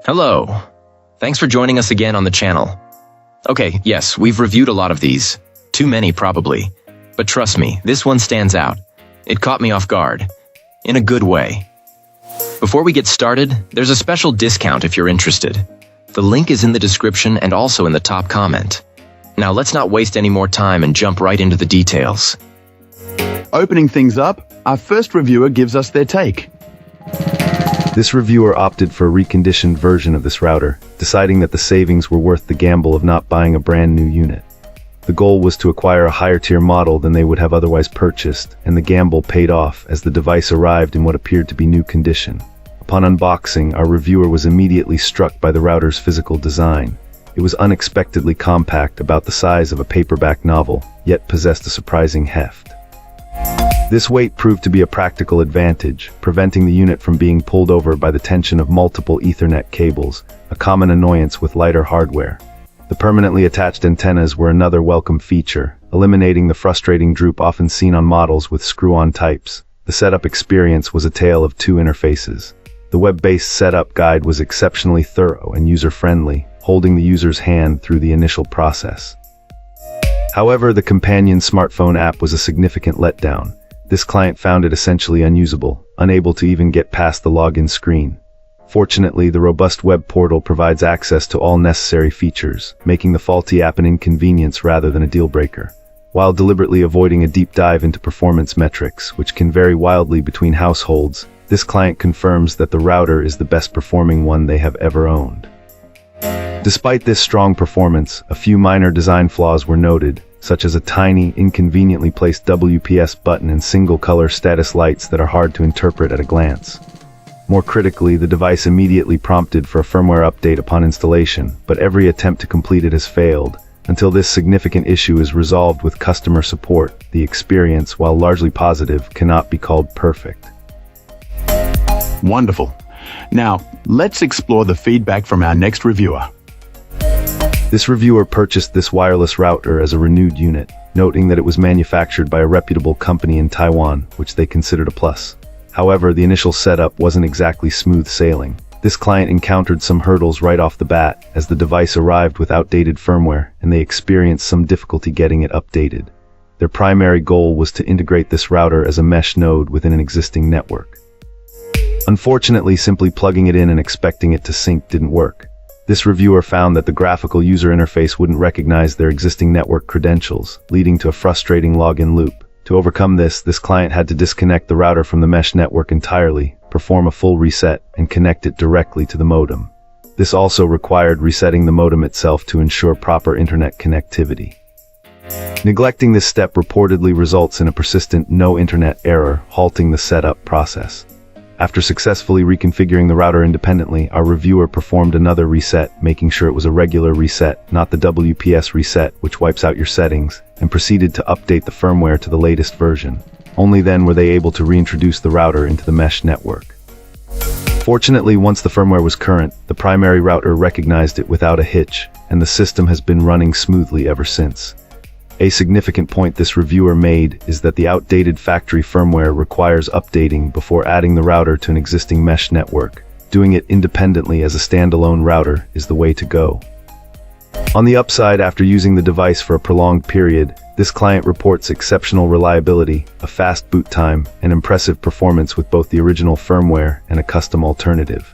Hello. Thanks for joining us again on the channel. Okay, yes, we've reviewed a lot of these. Too many, probably. But trust me, this one stands out. It caught me off guard. In a good way. Before we get started, there's a special discount if you're interested. The link is in the description and also in the top comment. Now let's not waste any more time and jump right into the details. Opening things up, our first reviewer gives us their take. This reviewer opted for a reconditioned version of this router, deciding that the savings were worth the gamble of not buying a brand new unit. The goal was to acquire a higher tier model than they would have otherwise purchased, and the gamble paid off as the device arrived in what appeared to be new condition. Upon unboxing, our reviewer was immediately struck by the router's physical design. It was unexpectedly compact, about the size of a paperback novel, yet possessed a surprising heft. This weight proved to be a practical advantage, preventing the unit from being pulled over by the tension of multiple Ethernet cables, a common annoyance with lighter hardware. The permanently attached antennas were another welcome feature, eliminating the frustrating droop often seen on models with screw-on types. The setup experience was a tale of two interfaces. The web-based setup guide was exceptionally thorough and user-friendly, holding the user's hand through the initial process. However, the companion smartphone app was a significant letdown. This client found it essentially unusable, unable to even get past the login screen. Fortunately, the robust web portal provides access to all necessary features, making the faulty app an inconvenience rather than a deal-breaker. While deliberately avoiding a deep dive into performance metrics, which can vary wildly between households, this client confirms that the router is the best performing one they have ever owned. Despite this strong performance, a few minor design flaws were noted, such as a tiny, inconveniently placed WPS button and single-color status lights that are hard to interpret at a glance. More critically, the device immediately prompted for a firmware update upon installation, but every attempt to complete it has failed. Until this significant issue is resolved with customer support, the experience, while largely positive, cannot be called perfect. Wonderful. Now, let's explore the feedback from our next reviewer. This reviewer purchased this wireless router as a renewed unit, noting that it was manufactured by a reputable company in Taiwan, which they considered a plus. However, the initial setup wasn't exactly smooth sailing. This client encountered some hurdles right off the bat, as the device arrived with outdated firmware, and they experienced some difficulty getting it updated. Their primary goal was to integrate this router as a mesh node within an existing network. Unfortunately, simply plugging it in and expecting it to sync didn't work. This reviewer found that the graphical user interface wouldn't recognize their existing network credentials, leading to a frustrating login loop. To overcome this client had to disconnect the router from the mesh network entirely, perform a full reset, and connect it directly to the modem. This also required resetting the modem itself to ensure proper internet connectivity. Neglecting this step reportedly results in a persistent no internet error, halting the setup process. After successfully reconfiguring the router independently, our reviewer performed another reset, making sure it was a regular reset, not the WPS reset, which wipes out your settings, and proceeded to update the firmware to the latest version. Only then were they able to reintroduce the router into the mesh network. Fortunately, once the firmware was current, the primary router recognized it without a hitch, and the system has been running smoothly ever since. A significant point this reviewer made is that the outdated factory firmware requires updating before adding the router to an existing mesh network. Doing it independently as a standalone router is the way to go. On the upside, after using the device for a prolonged period, this client reports exceptional reliability, a fast boot time, and impressive performance with both the original firmware and a custom alternative.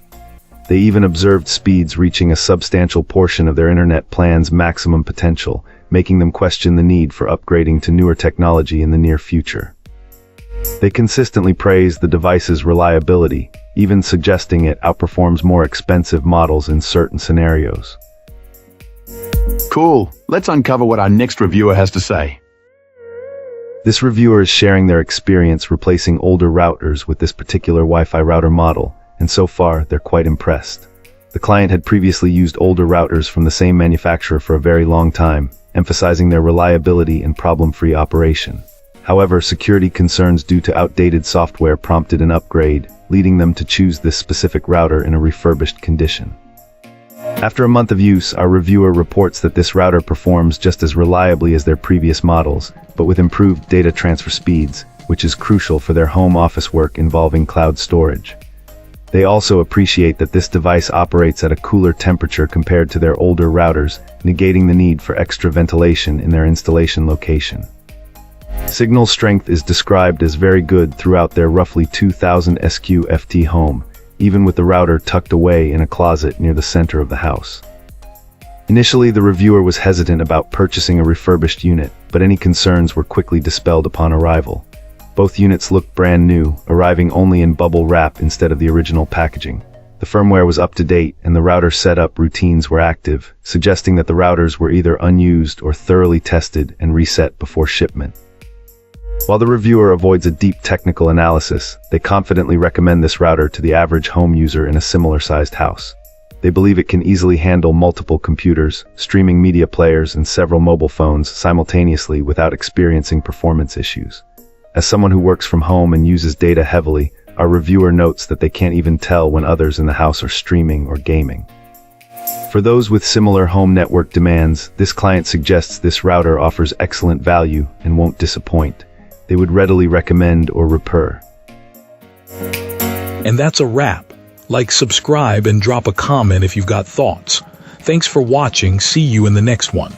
They even observed speeds reaching a substantial portion of their internet plan's maximum potential, making them question the need for upgrading to newer technology in the near future. They consistently praise the device's reliability, even suggesting it outperforms more expensive models in certain scenarios. Cool. Let's uncover what our next reviewer has to say. This reviewer is sharing their experience replacing older routers with this particular Wi-Fi router model, and so far, they're quite impressed. The client had previously used older routers from the same manufacturer for a very long time, emphasizing their reliability and problem-free operation. However, security concerns due to outdated software prompted an upgrade, leading them to choose this specific router in a refurbished condition. After a month of use, our reviewer reports that this router performs just as reliably as their previous models, but with improved data transfer speeds, which is crucial for their home office work involving cloud storage. They also appreciate that this device operates at a cooler temperature compared to their older routers, negating the need for extra ventilation in their installation location. Signal strength is described as very good throughout their roughly 2000 SQ-FT home, even with the router tucked away in a closet near the center of the house. Initially, the reviewer was hesitant about purchasing a refurbished unit, but any concerns were quickly dispelled upon arrival. Both units looked brand new, arriving only in bubble wrap instead of the original packaging. The firmware was up to date, and the router setup routines were active, suggesting that the routers were either unused or thoroughly tested and reset before shipment. While the reviewer avoids a deep technical analysis, they confidently recommend this router to the average home user in a similar-sized house. They believe it can easily handle multiple computers, streaming media players, and several mobile phones simultaneously without experiencing performance issues. As someone who works from home and uses data heavily, our reviewer notes that they can't even tell when others in the house are streaming or gaming. For those with similar home network demands, this client suggests this router offers excellent value and won't disappoint. They would readily recommend or refer. And that's a wrap. Like, subscribe, and drop a comment if you've got thoughts. Thanks for watching. See you in the next one.